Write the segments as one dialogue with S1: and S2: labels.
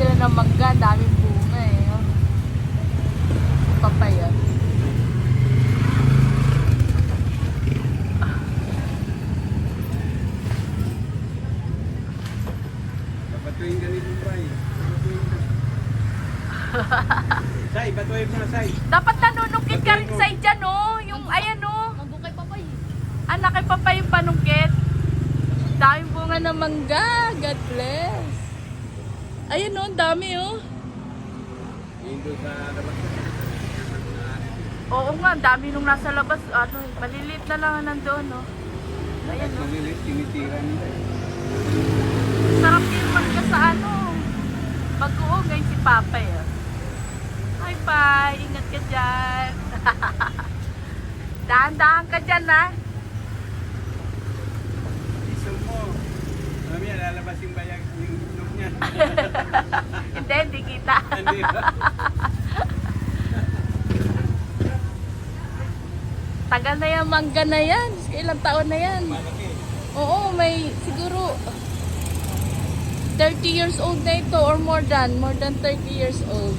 S1: sila ng mangga, daming bunga eh. Oh. Papaya.
S2: Batuin ganito, Bray. Say, batuin mo na, Say.
S1: Dapat nanunungkit ka rin sa dyan, oh. Yung, ayan, oh.
S3: Mabukay pa pa eh.
S1: Anak kay Papa yung panungkit. Daming bunga ng mangga. God bless. Ayun, oh. Dami, oh.
S2: Yung doon sa labas.
S1: Oo nga, dami nung nasa labas. Ano, maliliit na lang nandoon, oh. Ayan, oh.
S2: Malilit, tinitira nila.
S1: Sarap yung mangga sa ano. Mag-uo ngayon si Papa, eh. Hi, Pa. Ingat ka dyan. Dahan-dahan ka dyan, ha.
S2: Isang mo. Mamaya, lalabas yung bayag, yung itlog niya.
S1: Hindi kita.
S2: Hindi ba?
S1: Tagal na yung mangga na yan. Ilang taon na yan.
S2: Malaki.
S1: Oo, may siguro 30 years old na ito or more than 30 years old.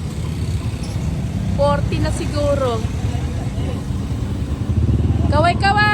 S1: 40 na siguro. Kaway-kaway!